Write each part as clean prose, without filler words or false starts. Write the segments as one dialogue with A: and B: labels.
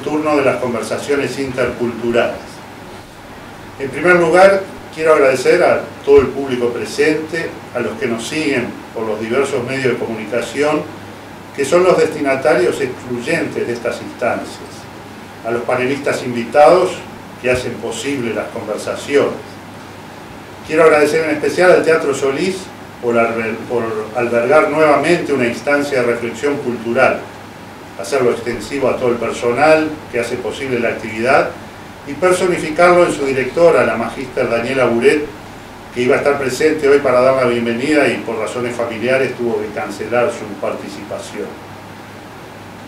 A: turno de las conversaciones interculturales. En primer lugar, quiero agradecer a todo el público presente, a los que nos siguen por los diversos medios de comunicación, que son los destinatarios excluyentes de estas instancias, a los panelistas invitados que hacen posible las conversaciones. Quiero agradecer en especial al Teatro Solís por albergar nuevamente una instancia de reflexión cultural, hacerlo extensivo a todo el personal que hace posible la actividad y personificarlo en su directora, la magíster Daniela Buret, que iba a estar presente hoy para dar la bienvenida y por razones familiares tuvo que cancelar su participación.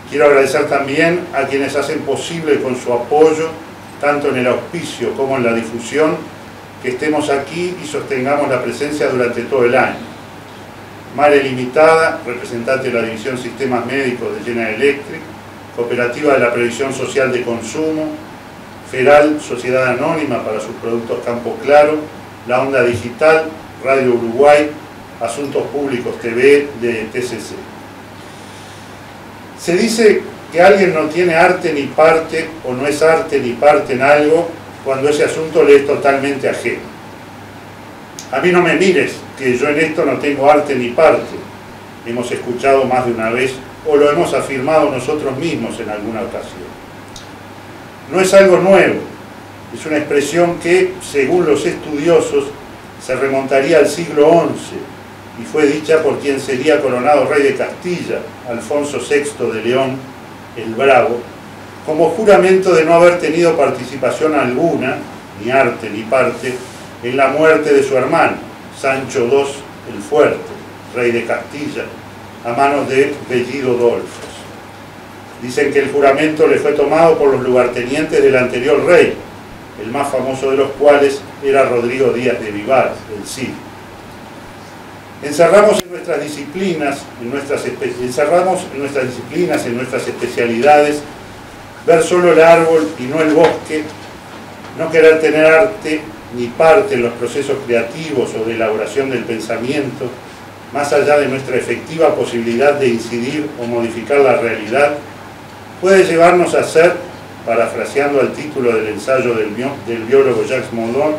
A: Quiero agradecer también a quienes hacen posible con su apoyo, tanto en el auspicio como en la difusión, que estemos aquí y sostengamos la presencia durante todo el año. Mare Limitada, representante de la División Sistemas Médicos de General Electric, Cooperativa de la Previsión Social de Consumo, Feral, Sociedad Anónima para sus productos Campo Claro, La Onda Digital, Radio Uruguay, Asuntos Públicos TV de TCC. Se dice que alguien no tiene arte ni parte, o no es arte ni parte en algo, cuando ese asunto le es totalmente ajeno. A mí no me mires, que yo en esto no tengo arte ni parte. Hemos escuchado más de una vez, o lo hemos afirmado nosotros mismos en alguna ocasión. No es algo nuevo, es una expresión que, según los estudiosos, se remontaría al siglo XI y fue dicha por quien sería coronado rey de Castilla, Alfonso VI de León, el Bravo, como juramento de no haber tenido participación alguna, ni arte ni parte, en la muerte de su hermano, Sancho II el Fuerte, rey de Castilla, a manos de Bellido Dolfos. Dicen que el juramento le fue tomado por los lugartenientes del anterior rey, el más famoso de los cuales era Rodrigo Díaz de Vivar, el Cid. Encerramos en nuestras disciplinas, en nuestras especialidades, ver solo el árbol y no el bosque, no querer tener arte ni parte en los procesos creativos o de elaboración del pensamiento, más allá de nuestra efectiva posibilidad de incidir o modificar la realidad, puede llevarnos a ser, parafraseando el título del ensayo del biólogo Jacques Mondon,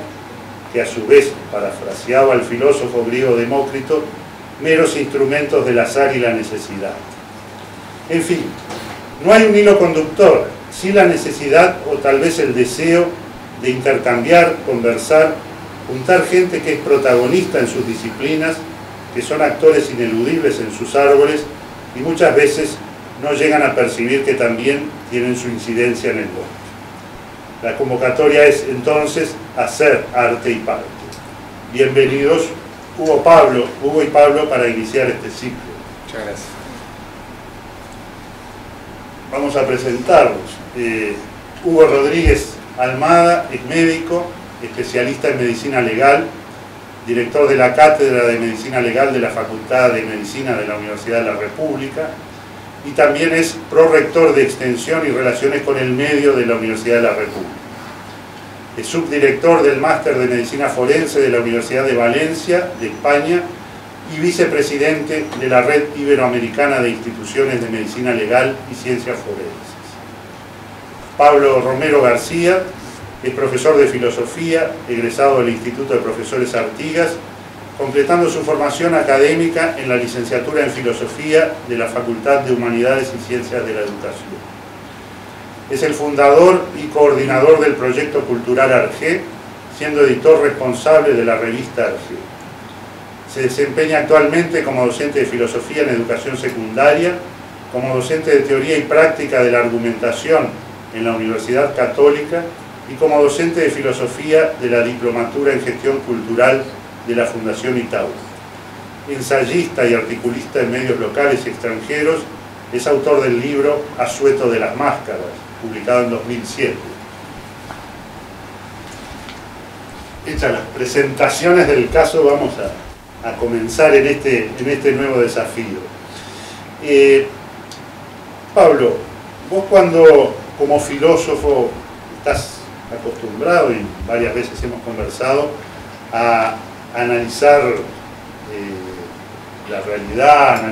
A: que a su vez parafraseaba al filósofo griego Demócrito, meros instrumentos del azar y la necesidad. En fin, no hay un hilo conductor, sí la necesidad o tal vez el deseo de intercambiar, conversar, juntar gente que es protagonista en sus disciplinas, que son actores ineludibles en sus árboles y muchas veces no llegan a percibir que también tienen su incidencia en el bosque. La convocatoria es entonces hacer arte y parte. Bienvenidos Hugo y Pablo para iniciar este ciclo.
B: Muchas gracias.
A: Vamos a presentarlos. Hugo Rodríguez Almada es médico, especialista en medicina legal, director de la Cátedra de Medicina Legal de la Facultad de Medicina de la Universidad de la República y también es prorector de Extensión y Relaciones con el Medio de la Universidad de la República. Es subdirector del Máster de Medicina Forense de la Universidad de Valencia, de España, y vicepresidente de la Red Iberoamericana de Instituciones de Medicina Legal y Ciencias Forenses. Pablo Romero García es profesor de Filosofía, egresado del Instituto de Profesores Artigas, completando su formación académica en la licenciatura en Filosofía de la Facultad de Humanidades y Ciencias de la Educación. Es el fundador y coordinador del proyecto cultural Arge, siendo editor responsable de la revista Arge. Se desempeña actualmente como docente de Filosofía en Educación Secundaria, como docente de Teoría y Práctica de la Argumentación en la Universidad Católica y como docente de Filosofía de la Diplomatura en Gestión Cultural de la Fundación Itaú. Ensayista y articulista en medios locales y extranjeros, es autor del libro Asueto de las Máscaras, publicado en 2007. Hechas las presentaciones del caso, vamos a comenzar en este nuevo desafío. Pablo, vos cuando como filósofo estás acostumbrado, y varias veces hemos conversado, a analizar la realidad,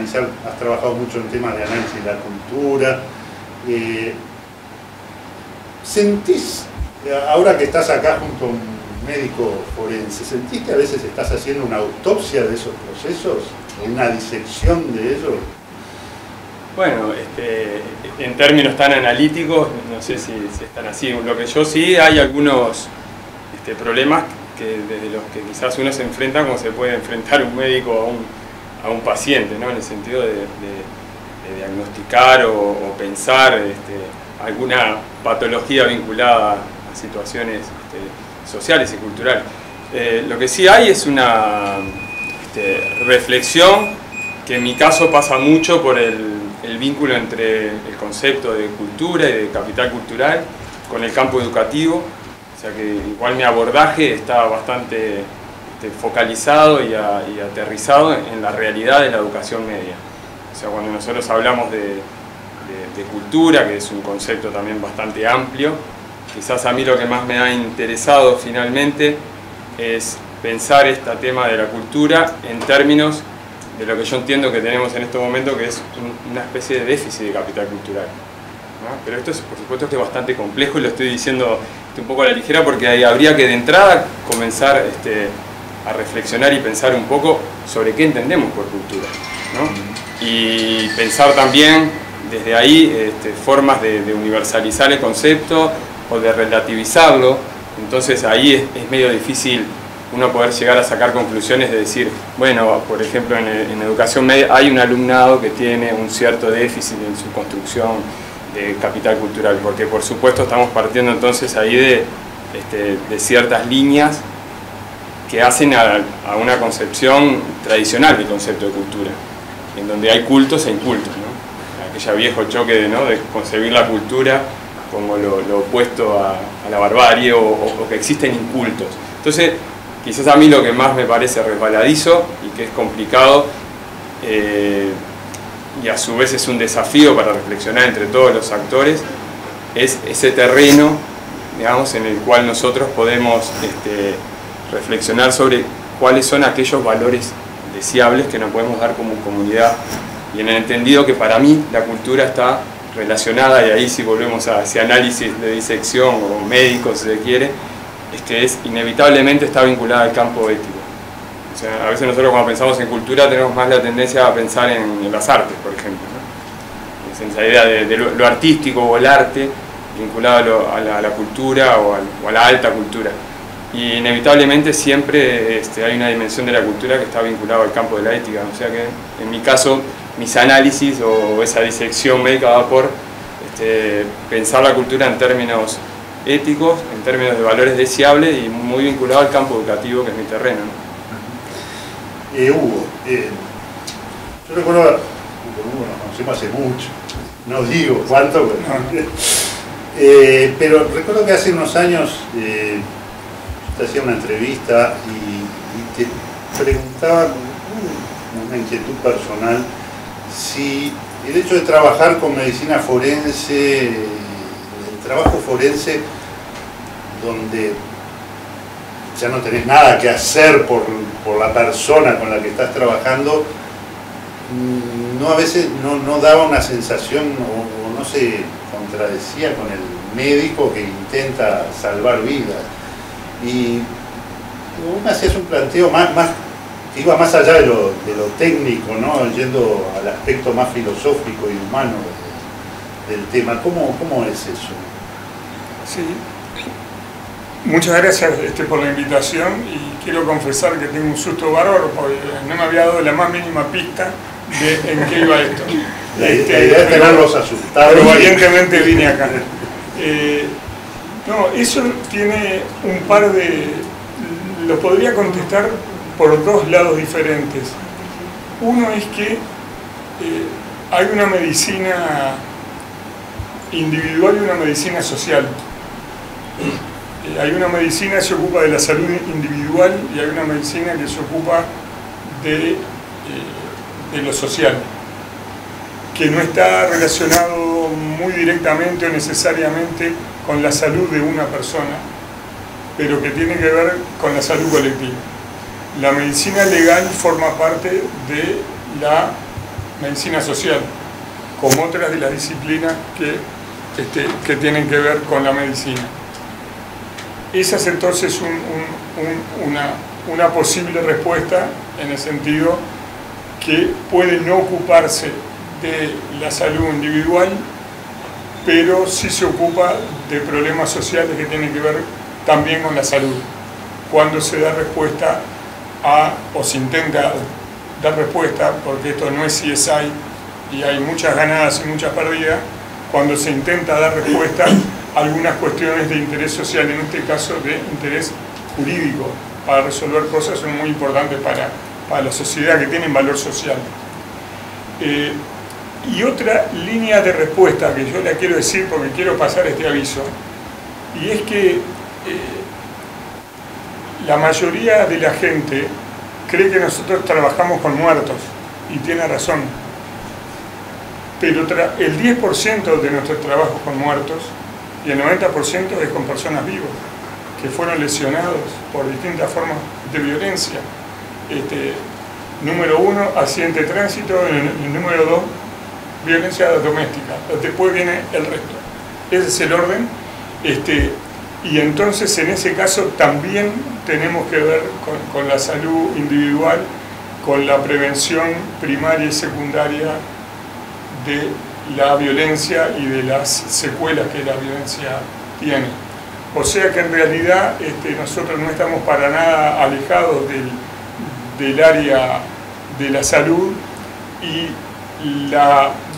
A: has trabajado mucho en temas de análisis de la cultura, ¿Sentís, ahora que estás acá junto a un médico forense, sentís que a veces estás haciendo una autopsia de esos procesos? ¿Una disección de ellos?
B: Bueno, en términos tan analíticos, no sé si están así. Lo que yo sí, hay algunos problemas desde los que quizás uno se enfrenta como se puede enfrentar un médico a un paciente, ¿no? En el sentido de diagnosticar o pensar alguna patología vinculada a situaciones sociales y culturales. Lo que sí hay es una reflexión que en mi caso pasa mucho por el vínculo entre el concepto de cultura y de capital cultural con el campo educativo. O sea que igual mi abordaje está bastante focalizado y aterrizado en la realidad de la educación media. O sea, cuando nosotros hablamos de cultura, que es un concepto también bastante amplio, quizás a mí lo que más me ha interesado finalmente es pensar este tema de la cultura en términos de lo que yo entiendo que tenemos en este momento, que es una especie de déficit de capital cultural, ¿no? Pero esto es, por supuesto, que es bastante complejo y lo estoy diciendo un poco a la ligera porque ahí habría que de entrada comenzar a reflexionar y pensar un poco sobre qué entendemos por cultura, ¿no? Y pensar también desde ahí formas de universalizar el concepto o de relativizarlo. Entonces ahí es medio difícil uno poder llegar a sacar conclusiones de decir, bueno, por ejemplo, en educación media hay un alumnado que tiene un cierto déficit en su construcción de capital cultural, porque por supuesto estamos partiendo entonces ahí de ciertas líneas que hacen a una concepción tradicional del concepto de cultura, en donde hay cultos e incultos, ¿no? Aquella viejo choque de concebir la cultura como lo opuesto a la barbarie o que existen incultos. Entonces, quizás a mí lo que más me parece resbaladizo y que es complicado y a su vez es un desafío para reflexionar entre todos los actores, es ese terreno, digamos, en el cual nosotros podemos reflexionar sobre cuáles son aquellos valores deseables que nos podemos dar como comunidad, y en el entendido que para mí la cultura está relacionada, y ahí si volvemos a ese análisis de disección o médico si se quiere, inevitablemente está vinculada al campo ético. O sea, a veces nosotros cuando pensamos en cultura tenemos más la tendencia a pensar en las artes, por ejemplo, ¿no? Es esa idea de lo artístico o el arte vinculado a la cultura o a la alta cultura. Y inevitablemente siempre hay una dimensión de la cultura que está vinculada al campo de la ética. O sea que en mi caso, mis análisis o esa disección médica va por pensar la cultura en términos éticos, en términos de valores deseables y muy vinculado al campo educativo, que es mi terreno, ¿no?
A: Hugo, yo recuerdo, con Hugo nos conocemos hace mucho, no digo cuánto, pero recuerdo que hace unos años te hacía una entrevista y te preguntaba con una inquietud personal si el hecho de trabajar con medicina forense, el trabajo forense donde ya no tenés nada que hacer por la persona con la que estás trabajando, a veces no daba una sensación o no se contradecía con el médico que intenta salvar vidas. Y vos me hacías un planteo que iba más allá de lo técnico, ¿no? Yendo al aspecto más filosófico y humano del tema. ¿Cómo es eso?
C: Sí. Muchas gracias por la invitación, y quiero confesar que tengo un susto bárbaro porque no me había dado la más mínima pista de en qué iba esto.
A: La idea es tenerlos asustados.
C: Pero valientemente vine acá. No, eso tiene un par de... Lo podría contestar por dos lados diferentes. Uno es que hay una medicina individual y una medicina social. Hay una medicina que se ocupa de la salud individual y hay una medicina que se ocupa de lo social, que no está relacionado muy directamente o necesariamente con la salud de una persona, pero que tiene que ver con la salud colectiva. La medicina legal forma parte de la medicina social, como otras de las disciplinas que que tienen que ver con la medicina. Esa es entonces una posible respuesta, en el sentido que puede no ocuparse de la salud individual, pero sí se ocupa de problemas sociales que tienen que ver también con la salud. Cuando se da respuesta o se intenta dar respuesta, porque esto no es CSI y hay muchas ganadas y muchas perdidas, cuando se intenta dar respuesta a algunas cuestiones de interés social, en este caso de interés jurídico, para resolver cosas que son muy importantes para la sociedad, que tienen valor social. Y otra línea de respuesta que yo la quiero decir porque quiero pasar este aviso, y es que la mayoría de la gente cree que nosotros trabajamos con muertos, y tiene razón, pero el 10% de nuestros trabajos con muertos y el 90% es con personas vivas que fueron lesionados por distintas formas de violencia. Número 1, accidente de tránsito, el número 2, violencia doméstica. Después viene el resto. Ese es el orden. Y entonces en ese caso también tenemos que ver con la salud individual, con la prevención primaria y secundaria de la violencia y de las secuelas que la violencia tiene. O sea que en realidad nosotros no estamos para nada alejados del área de la salud, y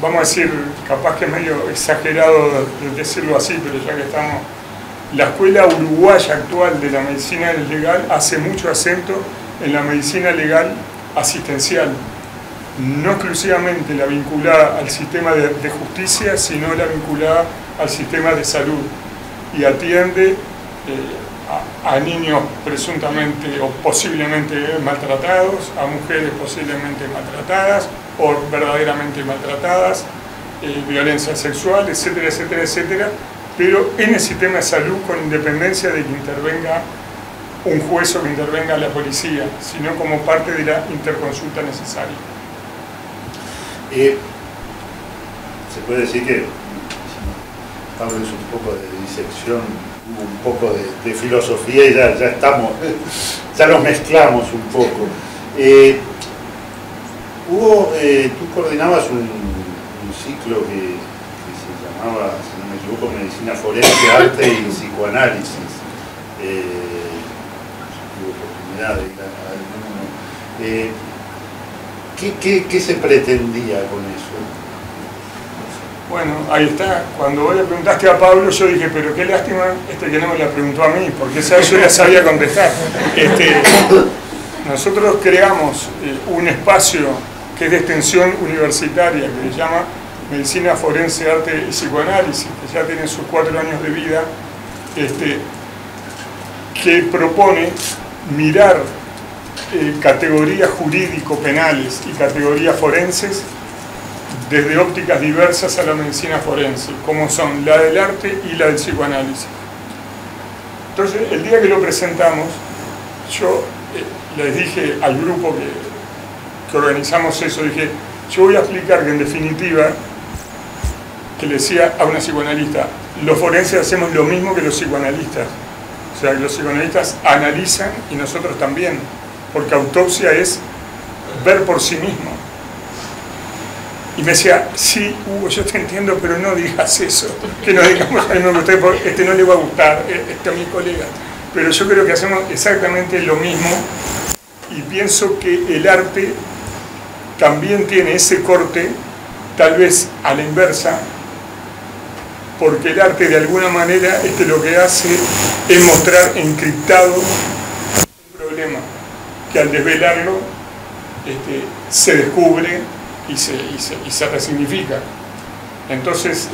C: vamos a decir, capaz que es medio exagerado decirlo así, pero ya que estamos, la escuela uruguaya actual de la medicina legal hace mucho acento en la medicina legal asistencial, no exclusivamente la vinculada al sistema de justicia, sino la vinculada al sistema de salud, y atiende a niños presuntamente o posiblemente maltratados, a mujeres posiblemente maltratadas o verdaderamente maltratadas, violencia sexual, etcétera, etcétera, etcétera, pero en el sistema de salud, con independencia de que intervenga un juez o que intervenga la policía, sino como parte de la interconsulta necesaria.
A: Se puede decir que Pablo hizo un poco de disección, un poco de filosofía, y ya estamos, ya los mezclamos un poco. Tú coordinabas un ciclo que se llamaba, si no me equivoco, Medicina Forense, Arte y Psicoanálisis. Tuve oportunidad de ir a alguno. ¿Qué se pretendía con eso?
C: Bueno, ahí está. Cuando vos le preguntaste a Pablo, yo dije, pero qué lástima que no me la preguntó a mí, porque esa yo la sabía contestar. Nosotros creamos un espacio que es de extensión universitaria, que se llama Medicina Forense, Arte y Psicoanálisis, que ya tiene sus 4 años de vida, que propone mirar categorías jurídico-penales y categorías forenses desde ópticas diversas a la medicina forense, como son la del arte y la del psicoanálisis. Entonces, el día que lo presentamos, yo les dije al grupo que organizamos eso, dije, yo voy a explicar que en definitiva, que le decía a una psicoanalista, los forenses hacemos lo mismo que los psicoanalistas. O sea, que los psicoanalistas analizan y nosotros también, porque autopsia es ver por sí mismo. Y me decía, sí, Hugo, yo te entiendo, pero no digas eso, que no digamos a mí me gusta, porque no le va a gustar, a mi colega. Pero yo creo que hacemos exactamente lo mismo, y pienso que el arte también tiene ese corte, tal vez a la inversa, porque el arte de alguna manera lo que hace es mostrar encriptado un problema, que al desvelarlo se descubre y se resignifica. Entonces,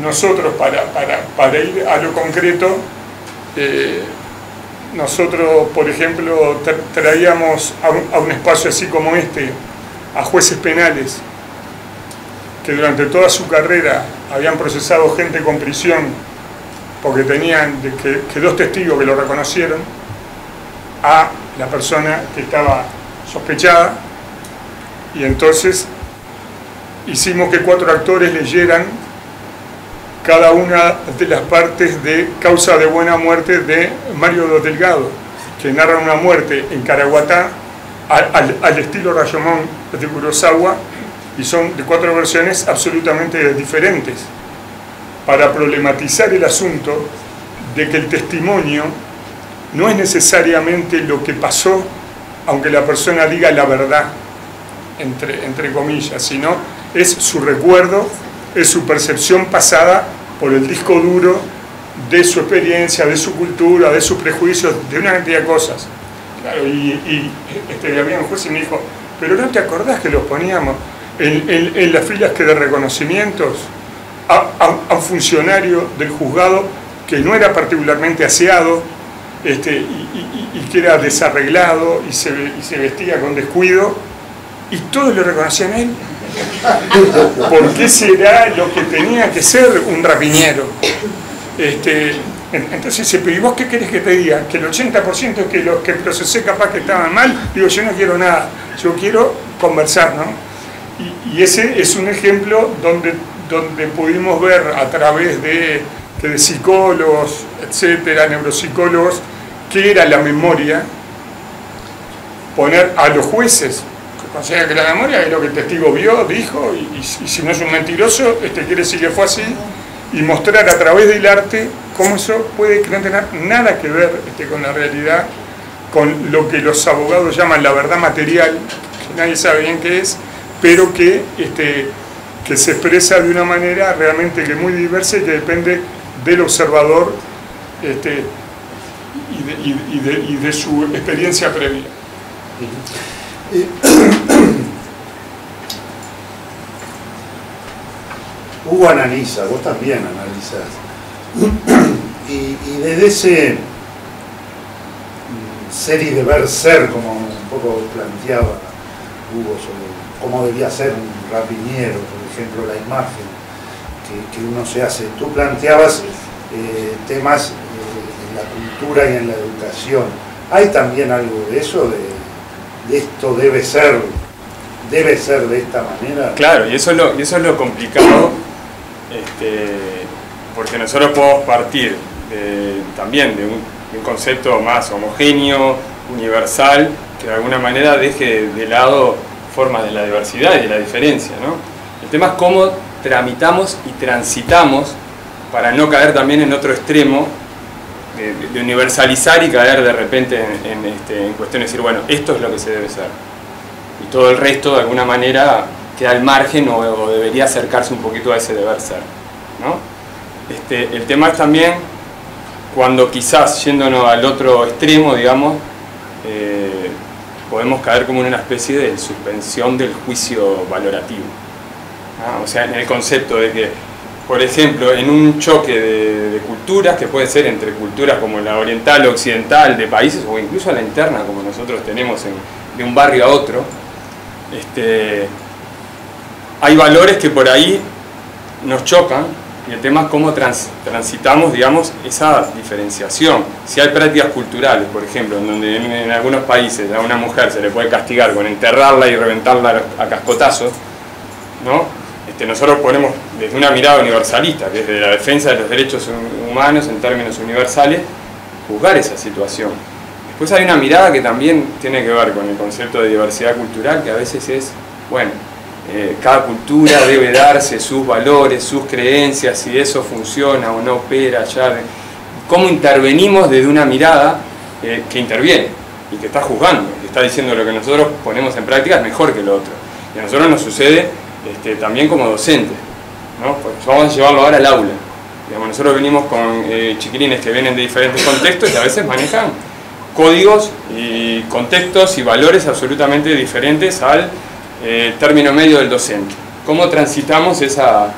C: nosotros, para ir a lo concreto, nosotros, por ejemplo, traíamos a un espacio así como a jueces penales que durante toda su carrera habían procesado gente con prisión porque tenían que 2 testigos que lo reconocieron a la persona que estaba sospechada, y entonces hicimos que 4 actores leyeran cada una de las partes de Causa de Buena Muerte de Mario Delgado, que narra una muerte en Caraguatá al estilo Rashomon de Kurosawa, y son de 4 versiones absolutamente diferentes, para problematizar el asunto de que el testimonio no es necesariamente lo que pasó, aunque la persona diga la verdad, entre comillas, sino es su recuerdo, es su percepción pasada por el disco duro de su experiencia, de su cultura, de sus prejuicios, de una cantidad de cosas. Claro, había un juez y me dijo, pero ¿no te acordás que los poníamos en las filas que de reconocimientos a un funcionario del juzgado que no era particularmente aseado, y que era desarreglado y se vestía con descuido, y todos le reconocían a él? ¿Por qué será lo que tenía que ser un rapiñero? Entonces dice, pero ¿y vos qué querés que te diga? Que el 80% es que los que procesé capaz que estaban mal. Digo, yo no quiero nada, yo quiero conversar, ¿no? Y ese es un ejemplo donde pudimos ver a través de psicólogos, etcétera, neuropsicólogos, qué era la memoria, poner a los jueces que consideran que la memoria es lo que el testigo vio, dijo, y si no es un mentiroso, quiere decir que fue así, y mostrar a través del arte cómo eso puede no tener nada que ver con la realidad, con lo que los abogados llaman la verdad material, que nadie sabe bien qué es, pero que se expresa de una manera realmente que muy diversa y que depende del observador y de su experiencia previa.
A: Hugo analiza, vos también analizás. Y desde ese ser y deber ser, como un poco planteaba Hugo sobre cómo debía ser un rapiñero, por ejemplo, la imagen que uno se hace. Tú planteabas temas en la cultura y en la educación. ¿Hay también algo de eso, de esto debe ser de esta manera?
B: Claro, y eso es lo complicado, porque nosotros podemos partir también de un concepto más homogéneo, universal, que de alguna manera deje de lado formas de la diversidad y de la diferencia, ¿no? El tema es cómo tramitamos y transitamos para no caer también en otro extremo de universalizar y caer de repente en cuestiones de decir, bueno, esto es lo que se debe ser. Y todo el resto, de alguna manera, queda al margen o debería acercarse un poquito a ese deber ser, ¿no? El tema es también cuando quizás, yéndonos al otro extremo, digamos, podemos caer como en una especie de suspensión del juicio valorativo, ¿no? O sea, en el concepto de que, por ejemplo, en un choque de culturas, que puede ser entre culturas como la oriental o occidental, de países, o incluso la interna, como nosotros tenemos de un barrio a otro, hay valores que por ahí nos chocan, y el tema es cómo transitamos, digamos, esa diferenciación. Si hay prácticas culturales, por ejemplo, en donde en algunos países a una mujer se le puede castigar con enterrarla y reventarla a cascotazos, ¿no? Nosotros ponemos desde una mirada universalista, desde la defensa de los derechos humanos en términos universales, juzgar esa situación. Después hay una mirada que también tiene que ver con el concepto de diversidad cultural, que a veces es, bueno, cada cultura debe darse sus valores, sus creencias, si eso funciona o no opera allá. ¿Cómo intervenimos desde una mirada que interviene y que está juzgando, que está diciendo lo que nosotros ponemos en práctica es mejor que lo otro? Y a nosotros nos sucede también como docentes, ¿no? Pues vamos a llevarlo ahora al aula. Digamos, nosotros venimos con chiquilines que vienen de diferentes contextos y a veces manejan códigos y contextos y valores absolutamente diferentes al término medio del docente. ¿Cómo transitamos esa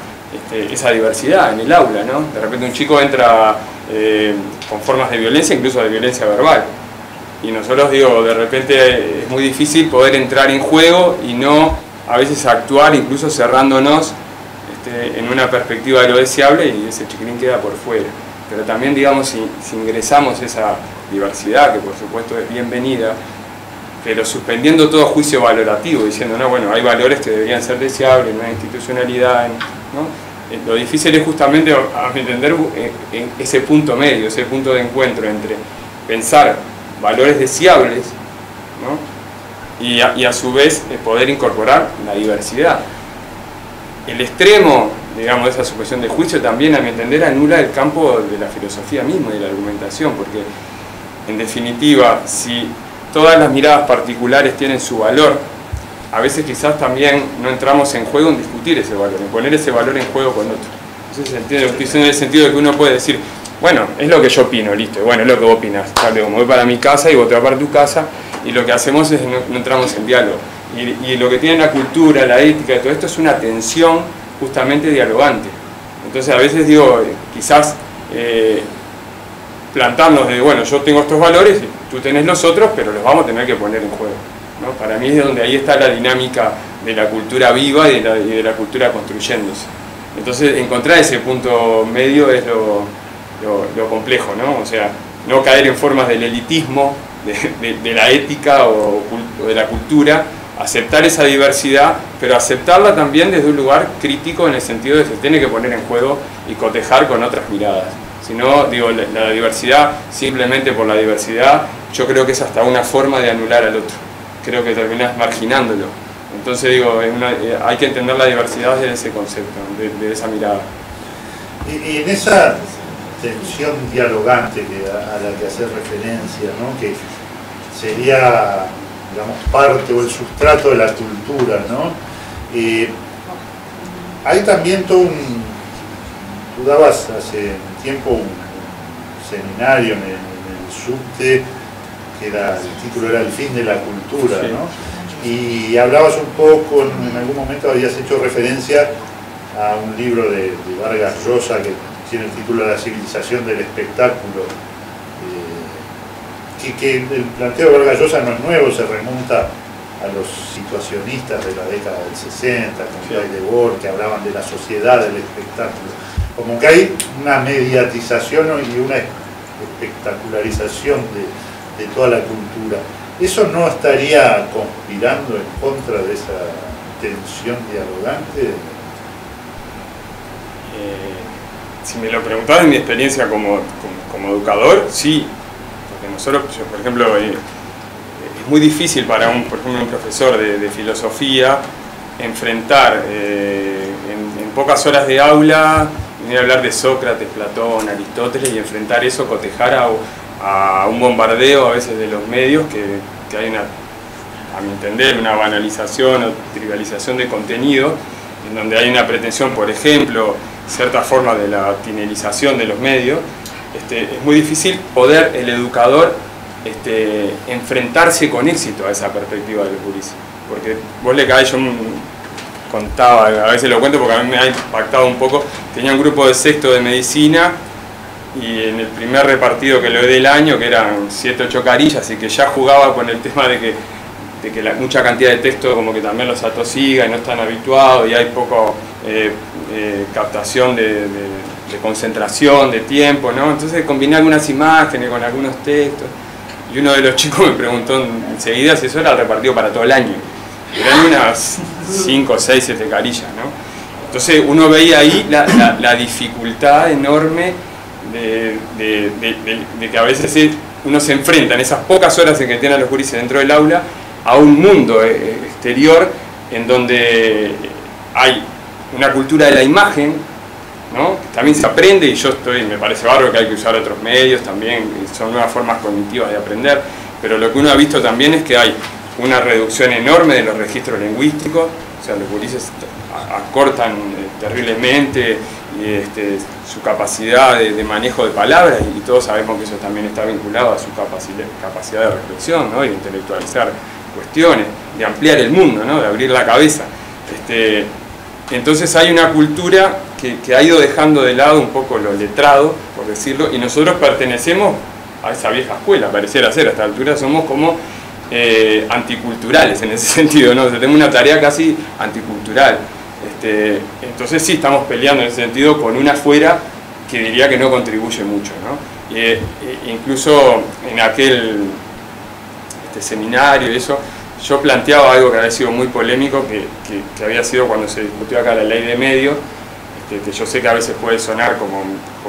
B: diversidad en el aula, ¿no? De repente un chico entra con formas de violencia, incluso de violencia verbal. Y nosotros, digo, de repente es muy difícil poder entrar en juego y no a veces actuar, incluso cerrándonos en una perspectiva de lo deseable, y ese chiquilín queda por fuera. Pero también, digamos, si ingresamos esa diversidad, que por supuesto es bienvenida, pero suspendiendo todo juicio valorativo, diciendo, no, bueno, hay valores que deberían ser deseables, no hay institucionalidad, ¿no? Lo difícil es justamente, a mi entender, en ese punto medio, ese punto de encuentro entre pensar valores deseables, ¿no? y a su vez poder incorporar la diversidad. El extremo, digamos, de esa supresión de juicio también, a mi entender, anula el campo de la filosofía misma y de la argumentación, porque en definitiva, si todas las miradas particulares tienen su valor, a veces quizás también no entramos en juego en discutir ese valor, en poner ese valor en juego con otro. Entonces entiendo, en el sentido de que uno puede decir, bueno, es lo que yo opino, listo, bueno, es lo que vos opinás, tal, como voy para mi casa y vos te vas para tu casa, y lo que hacemos es no entramos en diálogo. Y lo que tiene la cultura, la ética y todo esto es una tensión justamente dialogante. Entonces a veces digo, quizás plantarnos de, bueno, yo tengo estos valores, tú tenés los otros, pero los vamos a tener que poner en juego, ¿no? Para mí es donde ahí está la dinámica de la cultura viva y de la cultura construyéndose. Entonces encontrar ese punto medio es lo complejo, ¿no? O sea, no caer en formas del elitismo, de la ética o de la cultura, aceptar esa diversidad, pero aceptarla también desde un lugar crítico en el sentido de que se tiene que poner en juego y cotejar con otras miradas. Si no, digo, la diversidad, simplemente por la diversidad, yo creo que es hasta una forma de anular al otro. Creo que terminás marginándolo. Entonces, digo, hay que entender la diversidad desde ese concepto, de esa mirada.
A: Y en esa tensión dialogante a la que hace referencia, ¿no? Que sería, digamos, parte o el sustrato de la cultura, ¿no? Hay también todo tú dabas hace tiempo un seminario en el subte, que el título era El fin de la cultura,
B: sí,
A: ¿no? Y hablabas un poco, en algún momento habías hecho referencia a un libro de Vargas Llosa que tiene el título La civilización del espectáculo, que el planteo de Vargas Llosa no es nuevo, se remonta a los situacionistas de la década del 60, como Guy Debord, que hablaban de la sociedad del espectáculo. Como que hay una mediatización y una espectacularización de toda la cultura. ¿Eso no estaría conspirando en contra de esa tensión dialogante?
B: Si me lo preguntás, en mi experiencia como educador, sí. Porque nosotros, por ejemplo, es muy difícil para por ejemplo, un profesor de filosofía enfrentar en pocas horas de aula, venir a hablar de Sócrates, Platón, Aristóteles y enfrentar eso, cotejar a un bombardeo a veces de los medios que hay a mi entender, una banalización o trivialización de contenido, en donde hay una pretensión, por ejemplo, cierta forma de la tinelización de los medios. Es muy difícil poder el educador enfrentarse con éxito a esa perspectiva del jurídico, porque vos le caes, yo contaba, a veces lo cuento porque a mí me ha impactado un poco, tenía un grupo de sexto de medicina y en el primer repartido que lo del año, que eran 7 o 8 carillas, y que ya jugaba con el tema de que mucha cantidad de texto como que también los atosiga y no están habituados y hay poco captación de concentración, de tiempo, ¿no? Entonces combiné algunas imágenes con algunos textos y uno de los chicos me preguntó enseguida si eso era repartido para todo el año. Eran unas 5, 6, 7 carillas, ¿no? Entonces uno veía ahí la dificultad enorme de que a veces uno se enfrenta en esas pocas horas en que tienen los juristas dentro del aula a un mundo exterior en donde hay una cultura de la imagen, ¿no? También se aprende, y me parece bárbaro que hay que usar otros medios también, son nuevas formas cognitivas de aprender, pero lo que uno ha visto también es que hay una reducción enorme de los registros lingüísticos, o sea, los gurises acortan terriblemente su capacidad de manejo de palabras, y todos sabemos que eso también está vinculado a su capacidad de reflexión, ¿no? Y de intelectualizar cuestiones, de ampliar el mundo, ¿no? De abrir la cabeza. Entonces hay una cultura que ha ido dejando de lado un poco lo letrado, por decirlo, y nosotros pertenecemos a esa vieja escuela, pareciera ser, a esta altura somos como anticulturales en ese sentido, ¿no? O sea, tenemos una tarea casi anticultural. Entonces sí estamos peleando en ese sentido con una afuera que diría que no contribuye mucho, ¿no? Incluso en aquel seminario y eso, yo planteaba algo que había sido muy polémico, que había sido cuando se discutió acá la ley de medios, que yo sé que a veces puede sonar como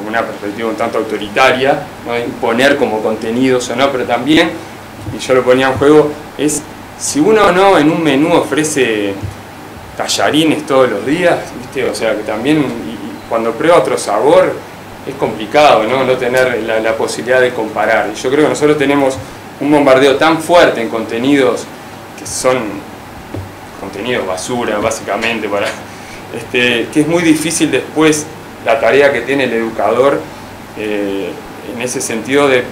B: una perspectiva un tanto autoritaria, ¿no? Imponer como contenidos o no, pero también, y yo lo ponía en juego, es si uno no en un menú ofrece tallarines todos los días, ¿viste? O sea que también cuando prueba otro sabor es complicado, ¿no? No tener la posibilidad de comparar. Y yo creo que nosotros tenemos un bombardeo tan fuerte en contenidos que son contenidos basura, básicamente, que es muy difícil después la tarea que tiene el educador en ese sentido de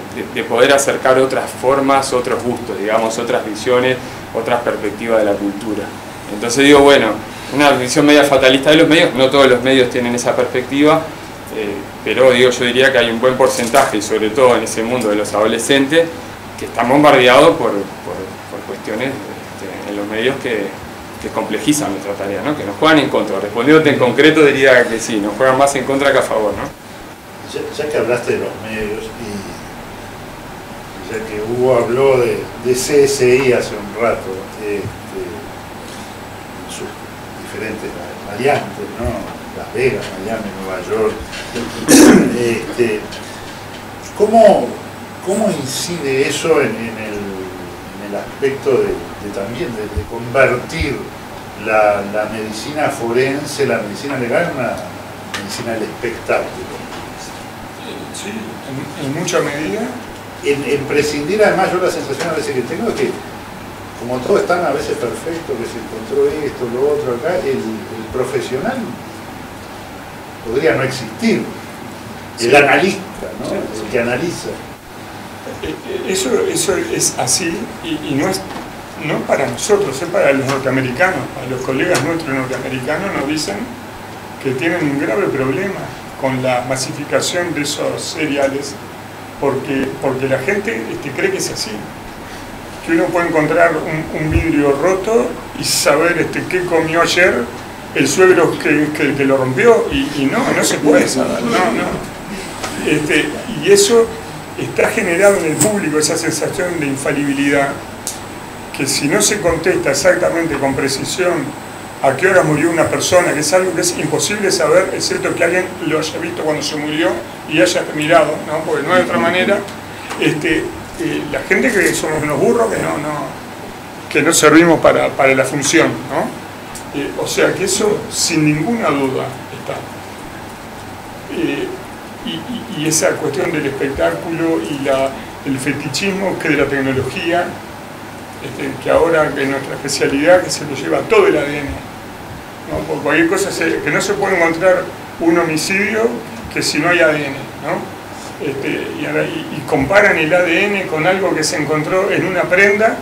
B: poder acercar otras formas, otros gustos, digamos, otras visiones, otras perspectivas de la cultura. Entonces digo, bueno, una visión media fatalista de los medios, no todos los medios tienen esa perspectiva, pero yo diría que hay un buen porcentaje, sobre todo en ese mundo de los adolescentes, que están bombardeados por cuestiones en los medios que complejizan nuestra tarea, ¿no? Que nos juegan en contra. Respondiéndote en concreto diría que sí, nos juegan más en contra que a favor, ¿no?
A: Ya que hablaste de los medios y ya que Hugo habló de CSI hace un rato, en sus diferentes variantes, ¿no? Las Vegas, Miami, Nueva York. ¿Cómo incide eso en el aspecto también de convertir la medicina forense, la medicina legal, en una medicina del espectáculo?
C: Sí, en mucha medida.
A: En prescindir, además, yo la sensación a veces que tengo es que, como todo es tan a veces perfecto, que se encontró esto, lo otro acá, el profesional podría no existir. El analista, ¿no? El que analiza.
C: Eso es así y no es para nosotros, es para los norteamericanos. A los colegas nuestros norteamericanos nos dicen que tienen un grave problema con la masificación de esos seriales porque la gente cree que es así. Que uno puede encontrar un vidrio roto y saber qué comió ayer el suegro que lo rompió y no se puede saber, y eso está generado en el público, esa sensación de infalibilidad, que si no se contesta exactamente con precisión a qué hora murió una persona, que es algo que es imposible saber, excepto que alguien lo haya visto cuando se murió y haya mirado, ¿no? Porque no hay otra manera, la gente cree que somos unos burros que no servimos para la función, ¿no? O sea que eso sin ninguna duda está. Y esa cuestión del espectáculo y el fetichismo que de la tecnología, que ahora que nuestra especialidad que se lo lleva todo el ADN, ¿no? Por cualquier cosa que no se puede encontrar un homicidio que si no hay ADN, ¿no? Y comparan el ADN con algo que se encontró en una prenda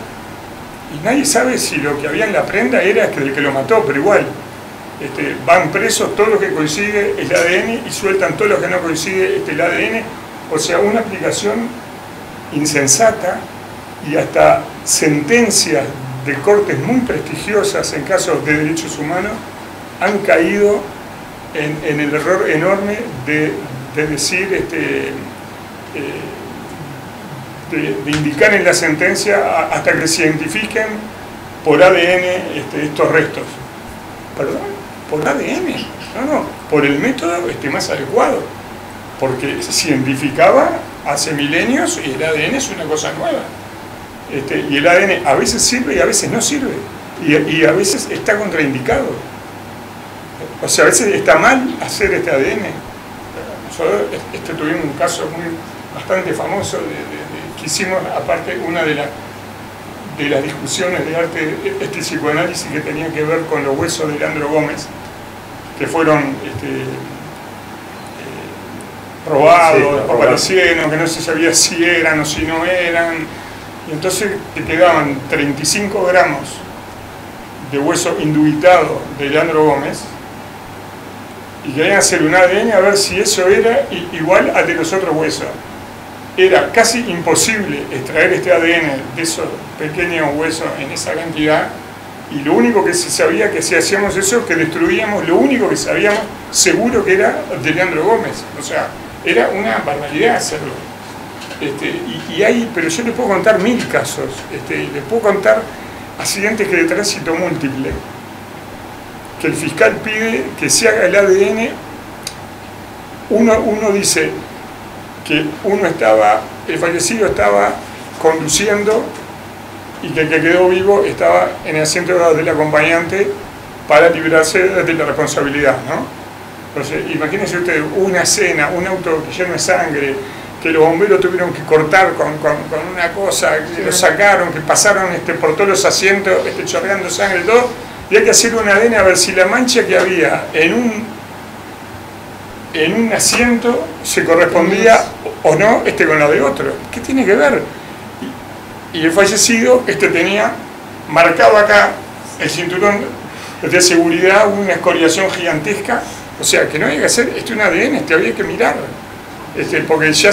C: y nadie sabe si lo que había en la prenda era el que lo mató, pero igual van presos todos los que coincide el ADN y sueltan todos los que no coincide el ADN. O sea, una aplicación insensata y hasta sentencias de cortes muy prestigiosas en casos de derechos humanos han caído en el error enorme de decir, de indicar en la sentencia hasta que se identifiquen por ADN estos restos. ¿Perdón? Por ADN, no, por el método más adecuado, porque se identificaba hace milenios y el ADN es una cosa nueva. Y el ADN a veces sirve y a veces no sirve, y a veces está contraindicado. O sea, a veces está mal hacer este ADN. Nosotros tuvimos un caso bastante famoso que hicimos, aparte, una de las discusiones de arte, psicoanálisis que tenía que ver con los huesos de Leandro Gómez, que fueron robados, aparecieron, que no se sabía si eran o si no eran, y entonces te quedaban 35 gramos de hueso indubitado de Leandro Gómez, y querían hacer un ADN a ver si eso era igual al de los otros huesos. Era casi imposible extraer este ADN de esos pequeños huesos en esa cantidad, y lo único que se sabía que si hacíamos eso, que destruíamos lo único que sabíamos seguro que era de Leandro Gómez. O sea, era una barbaridad hacerlo. Pero yo les puedo contar 1000 casos, les puedo contar accidentes de tránsito múltiple, que el fiscal pide que se haga el ADN uno dice que el fallecido estaba conduciendo y que el que quedó vivo estaba en el asiento del acompañante para librarse de la responsabilidad, ¿no? Entonces, imagínense ustedes una escena, un auto lleno de sangre, que los bomberos tuvieron que cortar con una cosa, que lo sacaron, que pasaron por todos los asientos, chorreando sangre y todo, y hay que hacer un ADN a ver si la mancha que había en un asiento se correspondía o no con la de otro. ¿Qué tiene que ver? Y el fallecido tenía marcado acá el cinturón de seguridad, una escoriación gigantesca, o sea que no había que hacer un ADN, había que mirar, porque ya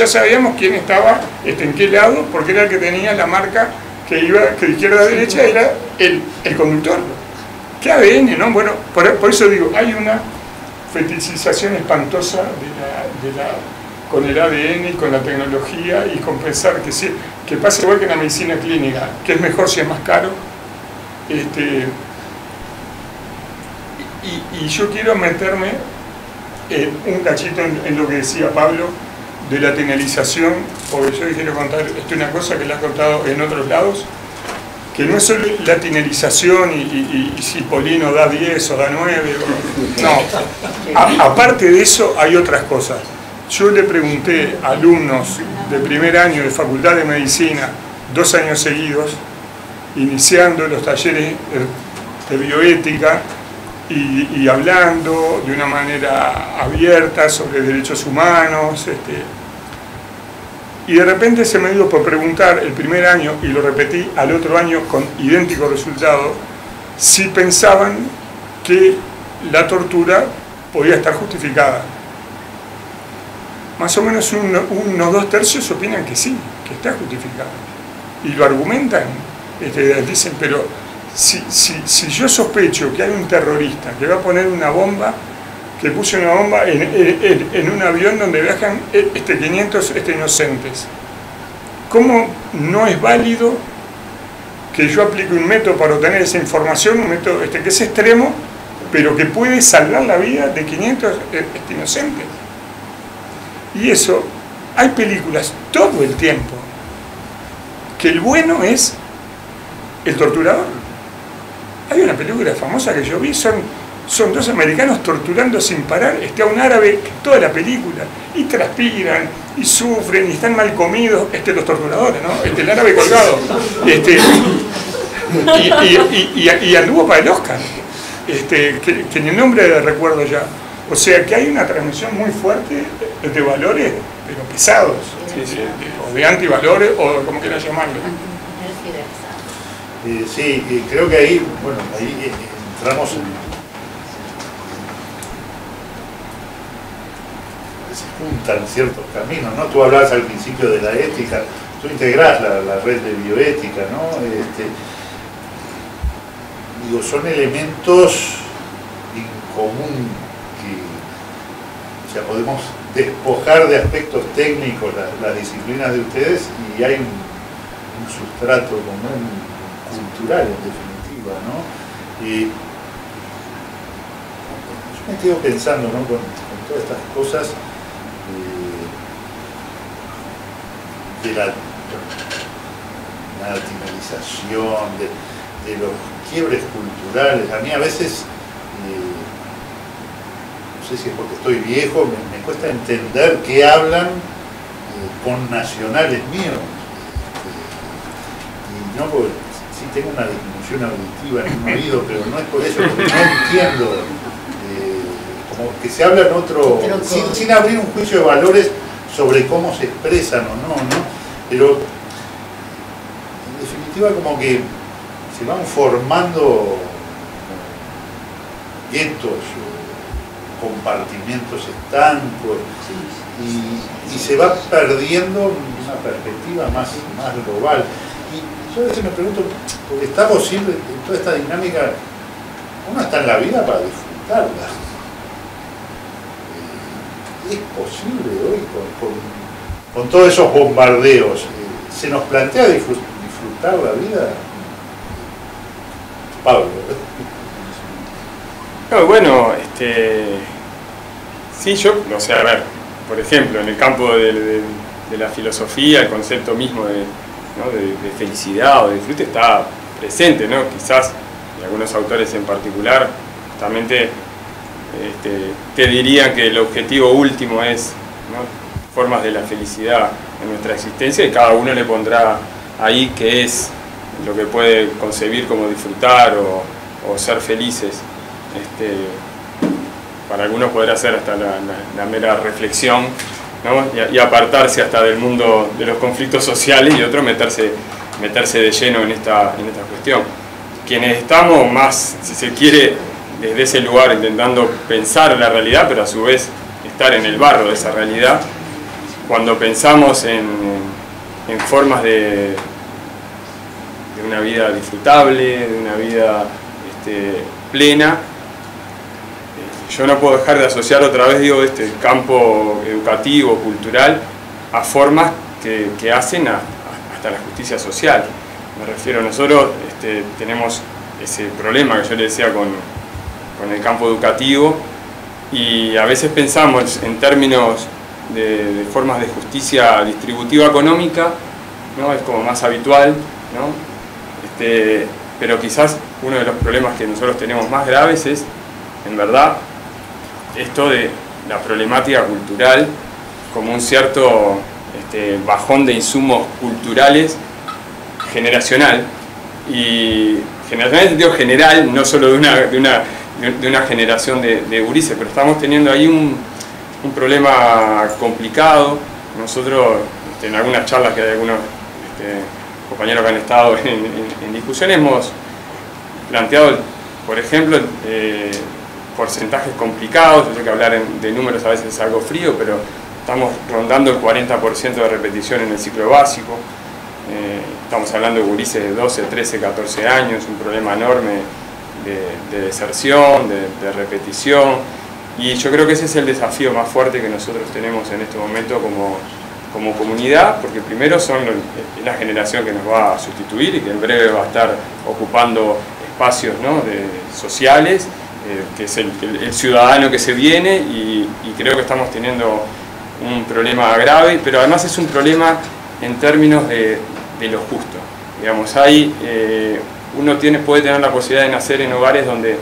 C: sabíamos quién estaba en qué lado, porque era el que tenía la marca que iba de izquierda a derecha, era el conductor. ¿Qué ADN, no? Bueno, por eso digo, hay una fetichización espantosa con el ADN y con la tecnología, y con pensar que pasa igual que en la medicina clínica, que es mejor si es más caro. Y yo quiero meterme un cachito en lo que decía Pablo de la tenelización, porque yo quiero contar una cosa que le ha contado en otros lados, que no es solo la tinelización y si Polino da 10 o da 9, no. Aparte de eso hay otras cosas. Yo le pregunté a alumnos de primer año de Facultad de Medicina, 2 años seguidos, iniciando los talleres de bioética y hablando de una manera abierta sobre derechos humanos, y de repente se me dio por preguntar el primer año, y lo repetí al otro año con idéntico resultado, si pensaban que la tortura podía estar justificada. Más o menos unos 2/3 opinan que sí, que está justificada. Y lo argumentan, dicen, pero si yo sospecho que hay un terrorista que va a poner una bomba, que puso una bomba en un avión donde viajan 500 inocentes, ¿cómo no es válido que yo aplique un método para obtener esa información, un método que es extremo, pero que puede salvar la vida de 500 inocentes? Y eso, hay películas todo el tiempo que el bueno es el torturador. Hay una película famosa que yo vi, son 2 americanos torturando sin parar, a un árabe toda la película, y transpiran, y sufren, y están mal comidos, los torturadores, ¿no? El árabe colgado, y anduvo para el Oscar, que ni el nombre recuerdo ya. O sea que hay una transmisión muy fuerte de valores, pero pesados, o de antivalores, o como quieran llamarlo.
A: Sí, creo que ahí entramos se juntan ciertos caminos, ¿no? Tú hablabas al principio de la ética, tú integrás la red de bioética, ¿no? Son elementos en común que podemos despojar de aspectos técnicos las disciplinas de ustedes, y hay un sustrato común cultural, en definitiva, ¿no? Yo me quedo pensando, ¿no? con todas estas cosas de la latinoización, de los quiebres culturales. A mí a veces, no sé si es porque estoy viejo, me cuesta entender qué hablan con nacionales míos. Y no, porque sí tengo una disminución auditiva en un oído, pero no es por eso, porque no entiendo. Como que se habla en otro sin abrir un juicio de valores sobre cómo se expresan o no, pero en definitiva como que se van formando guetos, compartimientos estancos, y se va perdiendo una perspectiva más global. Y yo a veces me pregunto, porque estamos siempre en toda esta dinámica, uno está en la vida para disfrutarla. ¿Es posible hoy con todos esos bombardeos? ¿Se nos plantea disfrutar la vida? Pablo.
B: No, bueno, Sí, o sea, a ver, por ejemplo, en el campo de la filosofía, el concepto mismo ¿no? de felicidad o de disfrute está presente, ¿no? Quizás, y algunos autores en particular, justamente te dirían que el objetivo último es, ¿no? Formas de la felicidad en nuestra existencia, y cada uno le pondrá ahí qué es lo que puede concebir como disfrutar o ser felices. Para algunos podrá ser hasta la mera reflexión, ¿no? y apartarse hasta del mundo de los conflictos sociales, y otros meterse de lleno en esta cuestión. Quienes estamos más, si se quiere, desde ese lugar intentando pensar la realidad, pero a su vez estar en el barro de esa realidad, cuando pensamos en formas de una vida disfrutable, de una vida plena, yo no puedo dejar de asociar otra vez, digo, este campo educativo, cultural, a formas que hacen hasta la justicia social. Me refiero, nosotros tenemos ese problema que yo le decía con el campo educativo, y a veces pensamos en términos de formas de justicia distributiva económica, ¿no? Es como más habitual, ¿no? Pero quizás uno de los problemas que nosotros tenemos más graves es, en verdad, esto de la problemática cultural como un cierto bajón de insumos culturales generacional, y generacional en sentido general, no solo de una generación de gurises, pero estamos teniendo ahí un problema complicado. Nosotros, en algunas charlas que hay algunos compañeros que han estado en discusión, hemos planteado, por ejemplo, porcentajes complicados. Yo sé que hablar de números a veces es algo frío, pero estamos rondando el 40% de repetición en el ciclo básico. Estamos hablando de gurises de 12, 13, 14 años, un problema enorme de deserción, de repetición. Y yo creo que ese es el desafío más fuerte que nosotros tenemos en este momento como comunidad, porque primero es la generación que nos va a sustituir y que en breve va a estar ocupando espacios, ¿no? sociales, que es el ciudadano que se viene, y creo que estamos teniendo un problema grave, pero además es un problema en términos de lo justo. Digamos, uno puede tener la posibilidad de nacer en hogares donde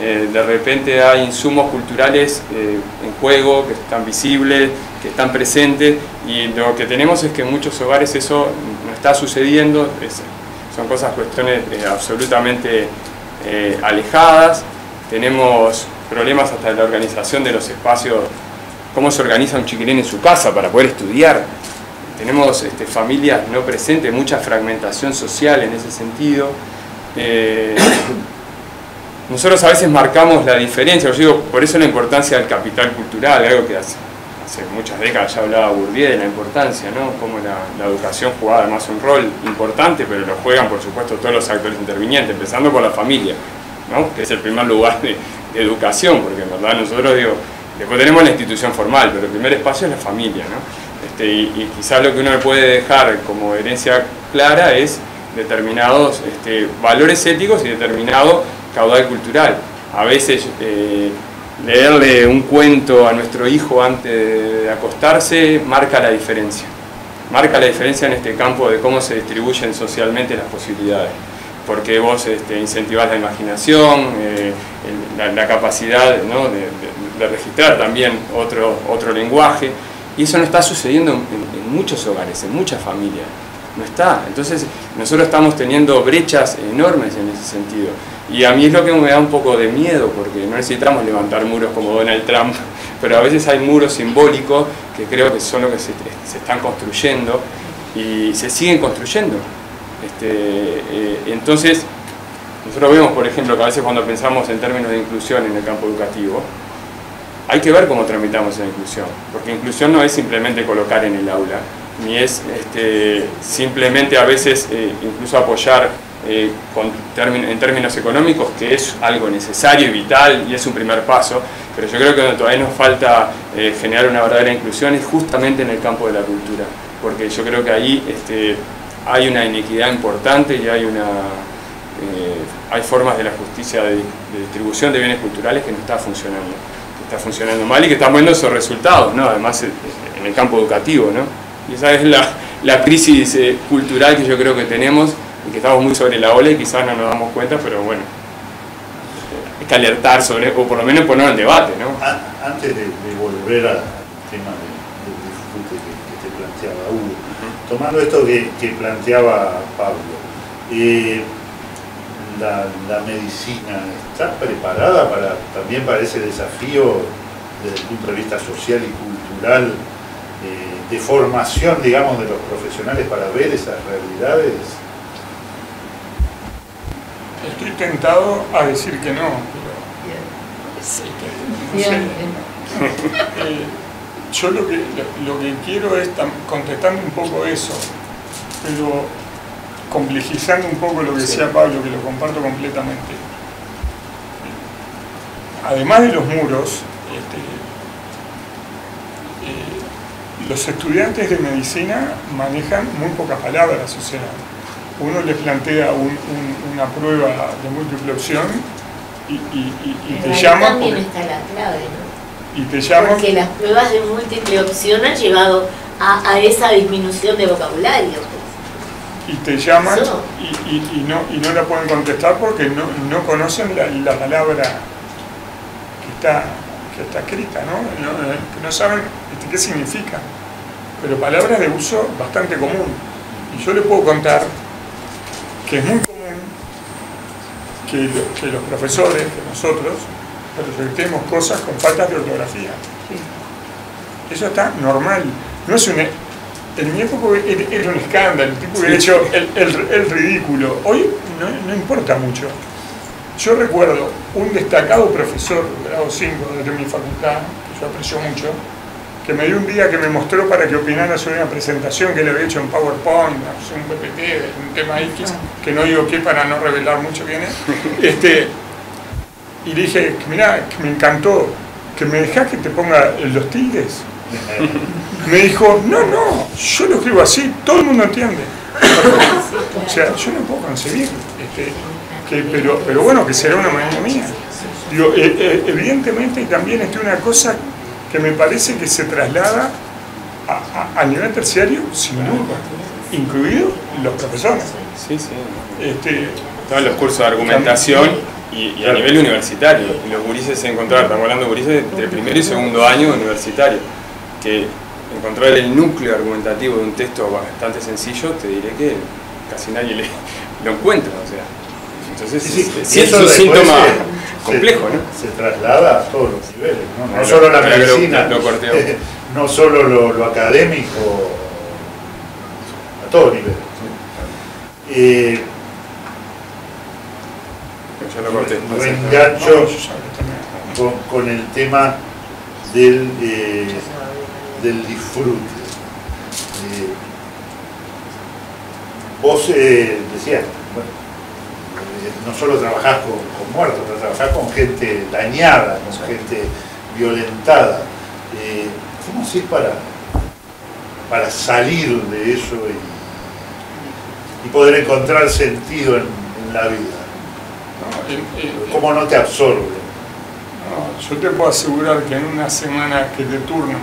B: de repente hay insumos culturales en juego, que están visibles, que están presentes, y lo que tenemos es que en muchos hogares eso no está sucediendo. Son cuestiones absolutamente alejadas. Tenemos problemas hasta de la organización de los espacios, cómo se organiza un chiquilín en su casa para poder estudiar. Tenemos familias no presentes, mucha fragmentación social en ese sentido. Nosotros a veces marcamos la diferencia, yo digo, por eso la importancia del capital cultural, algo que hace muchas décadas ya hablaba Bourdieu de la importancia, ¿no? Cómo la educación jugaba además un rol importante, pero lo juegan por supuesto todos los actores intervinientes, empezando por la familia, ¿no? Que es el primer lugar de educación, porque en verdad nosotros, después tenemos la institución formal, pero el primer espacio es la familia, ¿no? Y quizás lo que uno le puede dejar como herencia clara es determinados valores éticos y determinado caudal cultural. A veces leerle un cuento a nuestro hijo antes de acostarse marca la diferencia. Marca la diferencia en este campo de cómo se distribuyen socialmente las posibilidades. Porque vos incentivás la imaginación, la capacidad, ¿no? de registrar también otro lenguaje. Y eso no está sucediendo en muchos hogares, en muchas familias. No está. Entonces nosotros estamos teniendo brechas enormes en ese sentido. Y a mí es lo que me da un poco de miedo, porque no necesitamos levantar muros como Donald Trump, pero a veces hay muros simbólicos que creo que son los que se están construyendo y se siguen construyendo. Entonces, nosotros vemos, por ejemplo, que a veces cuando pensamos en términos de inclusión en el campo educativo, hay que ver cómo tramitamos la inclusión, porque inclusión no es simplemente colocar en el aula, ni es simplemente a veces incluso apoyar en términos económicos, que es algo necesario y vital y es un primer paso, pero yo creo que donde todavía nos falta generar una verdadera inclusión es justamente en el campo de la cultura, porque yo creo que ahí hay una inequidad importante y hay formas de la justicia de distribución de bienes culturales que no está funcionando. está funcionando mal y que están viendo esos resultados, ¿no? Además en el campo educativo, ¿no? Y esa es la crisis cultural que yo creo que tenemos y que estamos muy sobre la ola y quizás no nos damos cuenta, pero bueno, hay que alertar sobre, o por lo menos ponerlo en debate, ¿no?
A: Antes de volver al tema del disfrute que te planteaba Hugo, tomando esto que planteaba Pablo, la medicina está preparada también para ese desafío desde el punto de vista social y cultural, de formación, digamos, de los profesionales para ver esas realidades?
C: Estoy tentado a decir que no, pero yo lo que quiero es, contestando un poco eso, pero complejizando un poco lo que decía Pablo, que lo comparto completamente. Además de los muros, los estudiantes de medicina manejan muy pocas palabras, o sea, uno les plantea una prueba de múltiple opción y te llama.
D: También está la clave, ¿no?
C: Y te llama.
D: Porque las pruebas de múltiple opción han llevado a esa disminución de vocabulario.
C: Y te llaman y no la pueden contestar porque no conocen la palabra que está escrita, ¿no? No saben qué significa. Pero palabras de uso bastante común. Y yo le puedo contar que es muy común que los profesores, que nosotros, proyectemos cosas con faltas de ortografía. Eso está normal. No es en mi época era un escándalo, el tipo hubiera hecho el ridículo. Hoy no importa mucho. Yo recuerdo un destacado profesor de grado 5 de mi facultad, que yo aprecio mucho, que me dio un día que me mostró para que opinara sobre una presentación que le había hecho en PowerPoint, un PPT, un tema X, que no digo qué para no revelar mucho quién es. Y le dije, mirá, que me encantó, que me dejás que te ponga los tildes. Me dijo, no, yo lo escribo así, todo el mundo entiende. O sea, yo no puedo concebir, pero bueno, que será una manera mía. Digo, evidentemente también una cosa que me parece que se traslada a nivel terciario, sin duda, incluidos los profesores.
B: Sí. Todos los cursos de argumentación y a nivel universitario. Y los gurises se encontraron, estamos hablando de gurises entre primer y segundo año universitario, que encontrar el núcleo argumentativo de un texto bastante sencillo, te diré que casi nadie lo encuentra. O sea, entonces sí, es un síntoma complejo, ¿no?
A: Se traslada a todos los niveles, no solo la medicina, no solo lo académico, a todos niveles. Reengancho con el tema del disfrute. Vos decías, bueno, no solo trabajás con muertos, pero trabajás con gente dañada, con gente violentada. ¿Cómo hacés para salir de eso y poder encontrar sentido en la vida? ¿Cómo no te absorbe?
C: Yo te puedo asegurar que en una semana que te turno,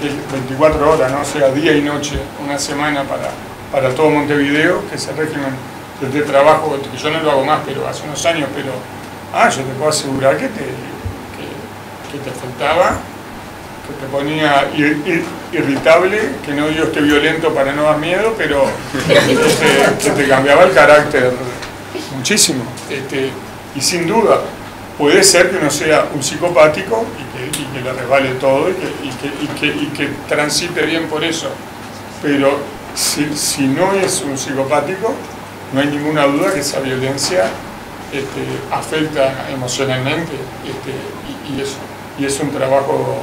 C: que es 24 horas, ¿no? O sea, día y noche, una semana para todo Montevideo, que es el régimen de trabajo, que yo no lo hago más, pero hace unos años, pero yo te puedo asegurar que te afectaba, que te ponía irritable, que no digo esté violento para no dar miedo, pero que te cambiaba el carácter muchísimo. Y sin duda, puede ser que uno sea un psicopático y que le resbale todo y que transite bien por eso. Pero si no es un psicopático, no hay ninguna duda que esa violencia afecta emocionalmente y es un trabajo,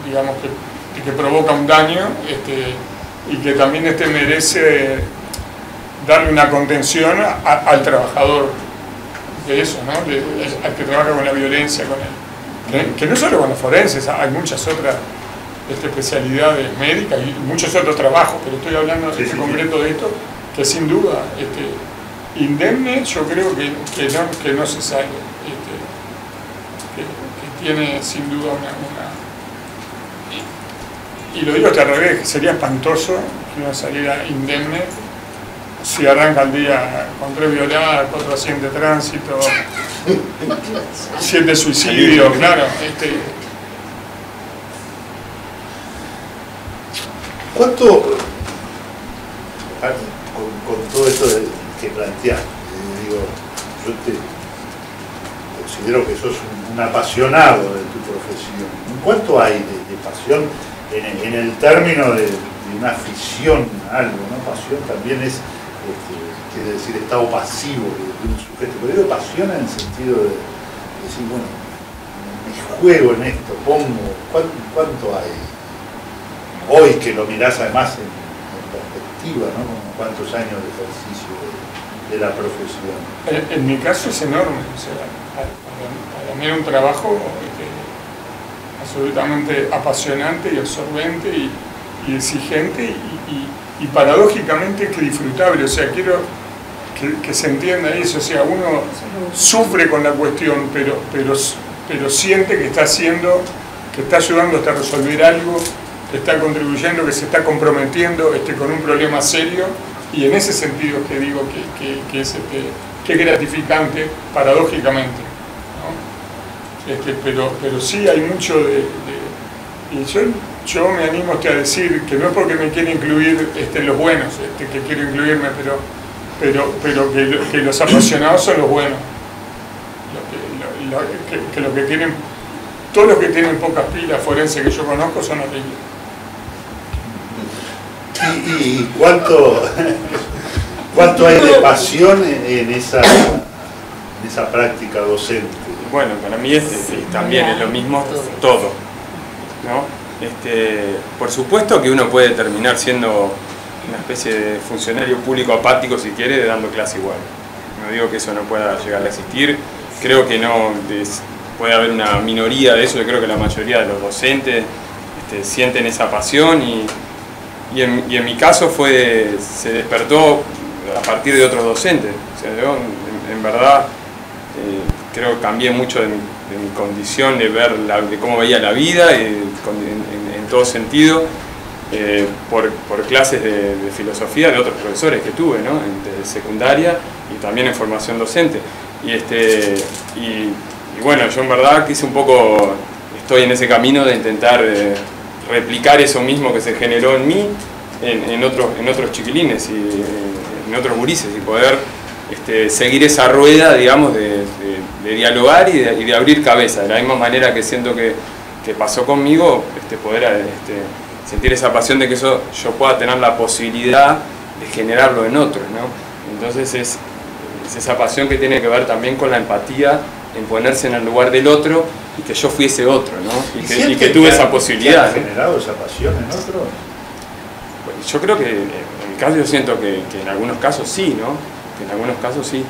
C: digamos, que provoca un daño y que también merece darle una contención al trabajador de eso, ¿no? Al que trabaja con la violencia, que no solo con los forenses, hay muchas otras especialidades médicas y muchos otros trabajos, pero estoy hablando concreto de esto, que sin duda, indemne yo creo que no se sale. tiene sin duda y lo digo hasta al revés, que sería espantoso que uno saliera indemne si arranca el día con 3 violadas, 4 accidentes de tránsito, 7 suicidios, claro.
A: ¿Cuánto, con todo esto que planteaste, digo, yo te considero que sos un apasionado de tu profesión? ¿Cuánto hay de pasión en el término de una afición a algo, ¿no? Pasión también es, quiere decir, estado pasivo de un sujeto, pero digo pasión en el sentido de decir, bueno, me juego en esto, pongo, ¿cuánto hay? Hoy que lo mirás además en perspectiva, ¿no? Como cuántos años de ejercicio de la profesión.
C: En mi caso es enorme, o sea, para mí era un trabajo absolutamente apasionante y absorbente y exigente y paradójicamente que disfrutable, o sea, quiero que se entienda eso, o sea, uno sufre con la cuestión, pero siente que está haciendo, que está ayudando hasta resolver algo, que está contribuyendo, que se está comprometiendo con un problema serio, y en ese sentido que digo que es gratificante, paradójicamente, ¿no? Pero sí hay mucho y yo me animo a decir que no es porque me quiera incluir los buenos, que quiero incluirme, pero que los apasionados son los buenos, que los que tienen, todos los que tienen pocas pilas forenses que yo conozco son horribles.
A: ¿Y cuánto hay de pasión en esa práctica docente?
B: Bueno, para mí también es lo mismo todo, ¿no? Por supuesto que uno puede terminar siendo una especie de funcionario público apático, si quiere, dando clase igual. No digo que eso no pueda llegar a existir, creo que no, puede haber una minoría de eso, yo creo que la mayoría de los docentes sienten esa pasión y en mi caso se despertó a partir de otros docentes. O sea, yo en verdad creo que cambié mucho de mi condición de ver de cómo veía la vida en todo sentido por clases de filosofía de otros profesores que tuve, ¿no? De secundaria y también en formación docente. Y bueno, yo en verdad estoy en ese camino de intentar replicar eso mismo que se generó en mí en otros chiquilines y en otros gurises, y poder seguir esa rueda, digamos, de dialogar y de abrir cabeza, de la misma manera que siento que pasó conmigo, poder sentir esa pasión de que yo pueda tener la posibilidad de generarlo en otros, ¿no? Entonces es esa pasión que tiene que ver también con la empatía, en ponerse en el lugar del otro y que yo fuese otro, ¿no? Y que tuve esa posibilidad.
A: ¿Has generado esa pasión en otro?
B: Yo creo que en mi caso yo siento que en algunos casos sí, ¿no? Que en algunos casos sí.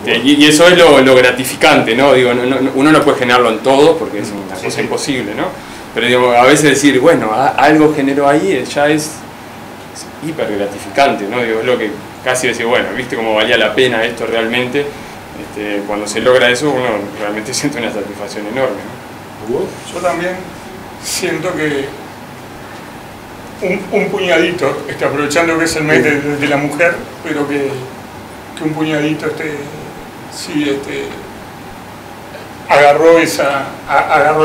B: Y eso es lo gratificante, ¿no? Digo, uno no puede generarlo en todo porque es una cosa imposible, ¿no? Pero digo, a veces decir, bueno, algo generó ahí, ya es hiper gratificante, ¿no? Digo, es lo que casi decir, bueno, ¿viste cómo valía la pena esto realmente? Cuando se logra eso, uno realmente siente una satisfacción enorme, ¿no?
C: Yo también siento que un puñadito, aprovechando que es el mes de la mujer, pero que un puñadito agarró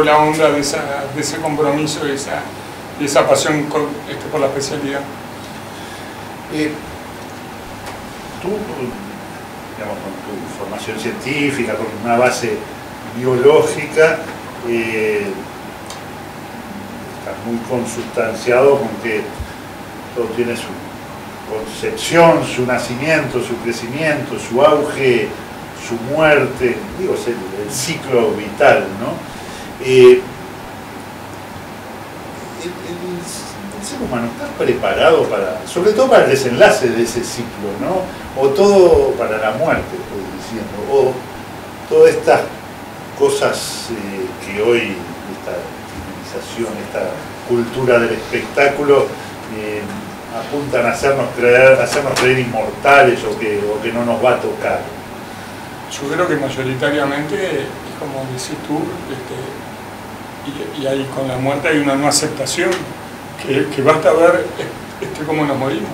C: la onda de ese compromiso, de esa pasión por la especialidad.
A: Tú, digamos, con tu formación científica, con una base biológica, estás muy consubstanciado con que todo tiene su concepción, su nacimiento, su crecimiento, su auge, su muerte, digo, es el ciclo vital, ¿no? El ser humano está preparado sobre todo para el desenlace de ese ciclo, ¿no? O todo para la muerte, estoy diciendo, o todas estas cosas que hoy, esta civilización, esta cultura del espectáculo, apuntan a hacernos creer inmortales o que no nos va a tocar.
C: Yo creo que mayoritariamente es como decís tú, y ahí con la muerte hay una no aceptación, que basta ver cómo nos morimos.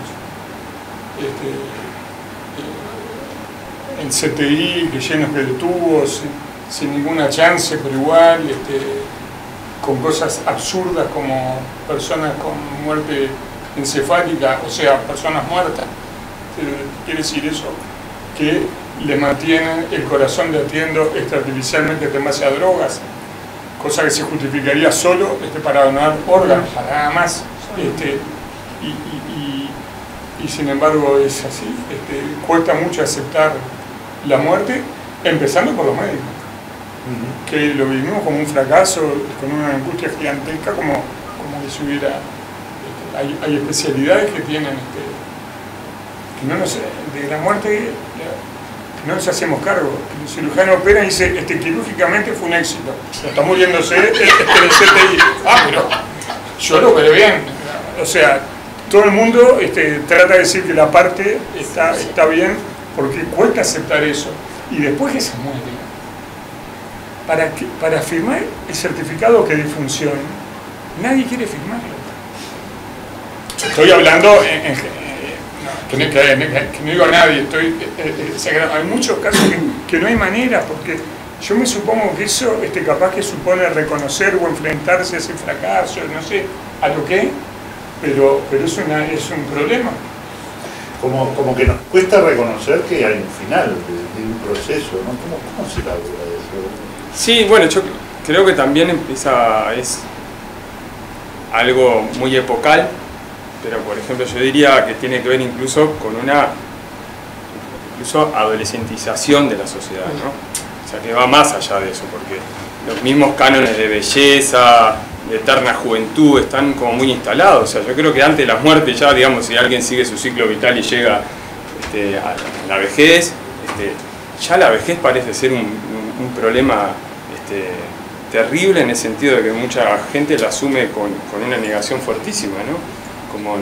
C: En CTI, que llenos de tubos, sin ninguna chance, pero igual, con cosas absurdas como personas con muerte encefálica, o sea, personas muertas. Quiere decir eso, que le mantienen el corazón latiendo artificialmente en base a drogas, cosa que se justificaría solo para donar órganos, para nada más. Y sin embargo es así, cuesta mucho aceptar la muerte, empezando por los médicos, que lo vivimos como un fracaso, con una angustia gigantesca, como que si hubiera... Hay especialidades que tienen, que no nos, de la muerte no nos hacemos cargo. El cirujano opera y dice, quirúrgicamente fue un éxito, está muriéndose el CTI. Pero yo lo veré bien. O sea, todo el mundo trata de decir que la parte está bien, porque cuesta aceptar eso. Y después que se muere, para firmar el certificado que defunción, nadie quiere firmarlo. Estoy hablando que no digo a nadie, hay muchos casos que no hay manera, porque yo me supongo que eso capaz que supone reconocer o enfrentarse a ese fracaso, no sé a lo que, pero es un problema.
A: Como que nos cuesta reconocer que hay un final de un proceso, ¿no? ¿Cómo se labura eso?
B: Sí, bueno, yo creo que también es algo muy epocal, pero por ejemplo yo diría que tiene que ver incluso con una adolescentización de la sociedad, ¿no? O sea, que va más allá de eso, porque los mismos cánones de belleza, de eterna juventud, están como muy instalados. O sea, yo creo que antes de la muerte ya, digamos, si alguien sigue su ciclo vital y llega a la vejez, ya la vejez parece ser un problema terrible, en el sentido de que mucha gente la asume con una negación fuertísima, ¿no? Como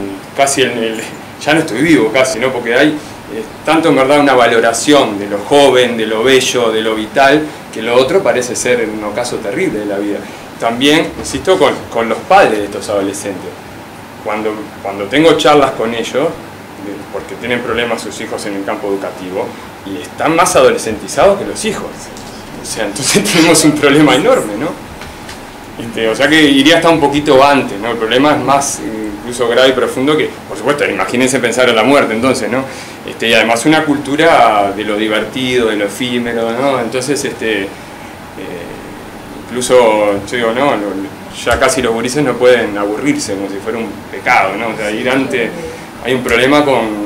B: ya no estoy vivo casi, ¿no? Porque hay tanto en verdad una valoración de lo joven, de lo bello, de lo vital, que lo otro parece ser un ocaso terrible de la vida. También, insisto, con los padres de estos adolescentes. Cuando tengo charlas con ellos, porque tienen problemas sus hijos en el campo educativo, y están más adolescentizados que los hijos. O sea, entonces tenemos un problema enorme, ¿no? O sea que iría hasta un poquito antes, ¿no? El problema es más incluso grave y profundo que, por supuesto, imagínense pensar en la muerte, entonces, ¿no? Y además una cultura de lo divertido, de lo efímero, ¿no? Entonces, incluso, yo digo, no, ya casi los gurises no pueden aburrirse, como si fuera un pecado, ¿no? O sea, ir antes, hay un problema con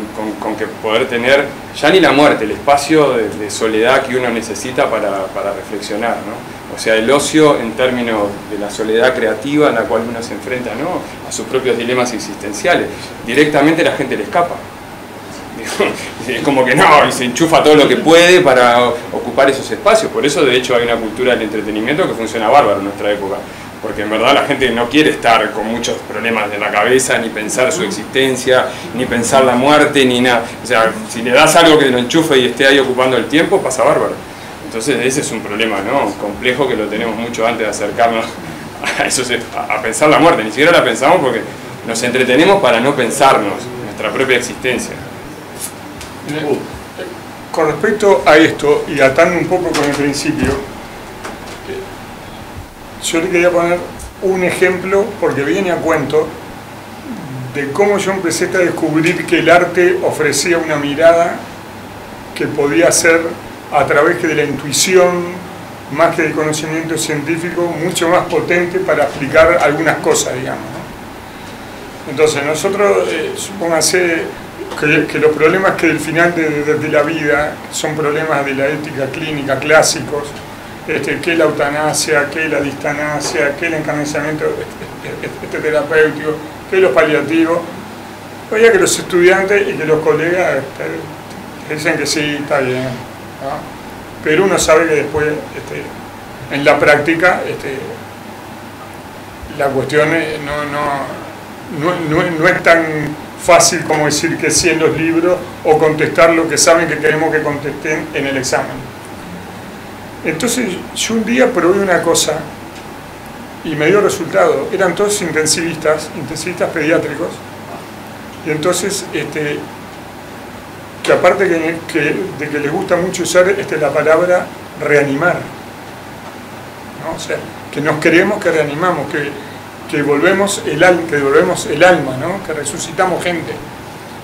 B: que poder tener, ya ni la muerte, el espacio de soledad que uno necesita para reflexionar, ¿no? O sea, el ocio en términos de la soledad creativa en la cual uno se enfrenta, ¿no? A sus propios dilemas existenciales. Directamente la gente le escapa. Es como que no, y se enchufa todo lo que puede para ocupar esos espacios. Por eso, de hecho, hay una cultura del entretenimiento que funciona bárbaro en nuestra época. Porque en verdad la gente no quiere estar con muchos problemas en la cabeza, ni pensar su existencia, ni pensar la muerte, ni nada. O sea, si le das algo que lo enchufe y esté ahí ocupando el tiempo, pasa bárbaro. Entonces ese es un problema, ¿no? Complejo, que lo tenemos mucho antes de acercarnos a pensar la muerte. Ni siquiera la pensamos porque nos entretenemos para no pensarnos nuestra propia existencia.
C: Con respecto a esto, y atando un poco con el principio, yo le quería poner un ejemplo, porque viene a cuento de cómo yo empecé a descubrir que el arte ofrecía una mirada que podía ser, a través de la intuición, más que del conocimiento científico, mucho más potente para explicar algunas cosas, digamos, ¿no? Entonces nosotros, supóngase que los problemas que del final de la vida son problemas de la ética clínica clásicos, que la eutanasia, que la distanasia, que el encarnizamiento terapéutico, que los paliativos, oye, que los estudiantes y que los colegas dicen que sí, está bien, ¿no? Pero uno sabe que después, en la práctica, la cuestión no es tan fácil como decir que sí en los libros o contestar lo que saben que queremos que contesten en el examen. Entonces yo un día probé una cosa y me dio resultado. Eran todos intensivistas pediátricos. Y entonces, que aparte de que les gusta mucho usar la palabra reanimar, ¿no? O sea, que nos creemos que reanimamos, que devolvemos el alma, ¿no? Que resucitamos gente.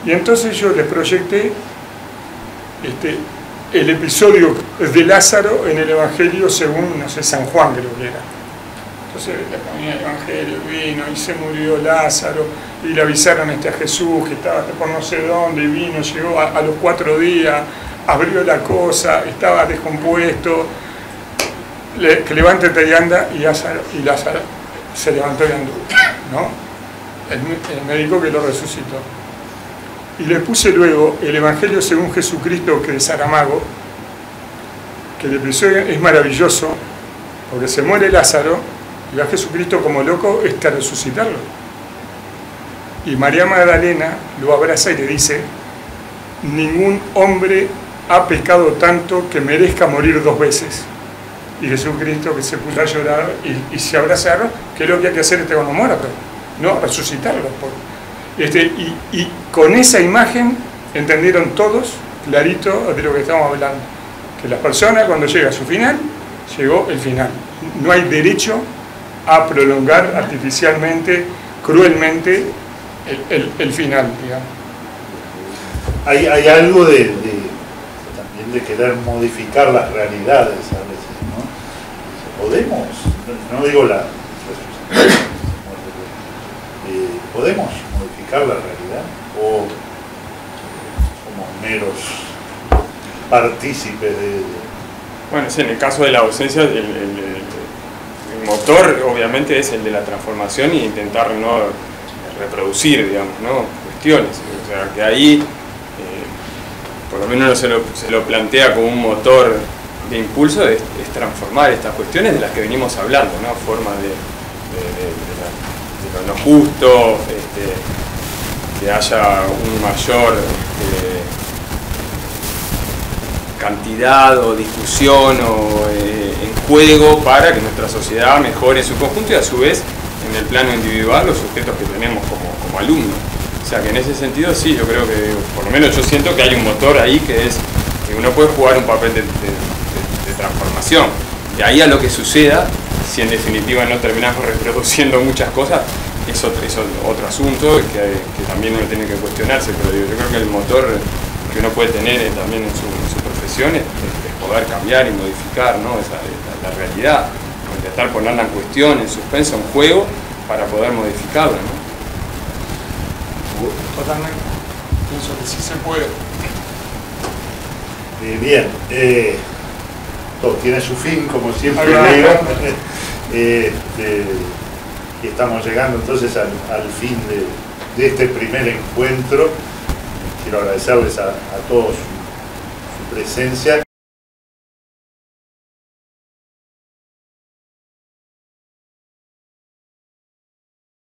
C: Y entonces yo les proyecté el episodio de Lázaro en el Evangelio según, no sé, San Juan creo que era. Entonces la camina del Evangelio vino y se murió Lázaro y le avisaron a Jesús que estaba por no sé dónde y vino, llegó a los 4 días, abrió la cosa, estaba descompuesto, que levántate y anda, y Lázaro se levantó y anduvo, ¿no? El médico que lo resucitó. Y le puse luego el Evangelio según Jesucristo, que de Saramago, que el episodio es maravilloso, porque se muere Lázaro y va Jesucristo como loco a resucitarlo. Y María Magdalena lo abraza y le dice: ningún hombre ha pecado tanto que merezca morir 2 veces. Y Jesucristo, que se puso a llorar y se abrazaron, que es lo que hay que hacer cuando muera, pero no resucitarlo. Y con esa imagen entendieron todos clarito de lo que estamos hablando, que las personas cuando llega a su final, llegó el final. No hay derecho a prolongar artificialmente, cruelmente el final, digamos.
A: Hay algo también de querer modificar las realidades a veces, ¿no? ¿Podemos? No digo la resucitación, ¿podemos modificar la realidad? ¿O somos meros partícipes de...?
B: Bueno, sí, en el caso de la ausencia, el motor obviamente es el de la transformación e intentar no reproducir, digamos, ¿no? Cuestiones. O sea, que ahí, por lo menos uno se lo plantea como un motor de impulso, es transformar estas cuestiones de las que venimos hablando, ¿no? Formas de lo no justo, que haya un mayor cantidad o discusión o en juego para que nuestra sociedad mejore en su conjunto y a su vez en el plano individual los sujetos que tenemos como alumnos. O sea que en ese sentido sí, yo creo que por lo menos yo siento que hay un motor ahí que es que uno puede jugar un papel de transformación. De ahí a lo que suceda, si en definitiva no terminamos reproduciendo muchas cosas, es otro asunto que también uno tiene que cuestionarse, pero yo creo que el motor que uno puede tener también en su profesión es poder cambiar y modificar, ¿no? la realidad, intentar ponerla en cuestión, en suspenso, en juego, para poder modificarla, ¿no?
C: Totalmente, pienso que sí se puede.
A: Bien, todo tiene su fin, como siempre digo. Y estamos llegando entonces al fin de este primer encuentro. Quiero agradecerles a todos su presencia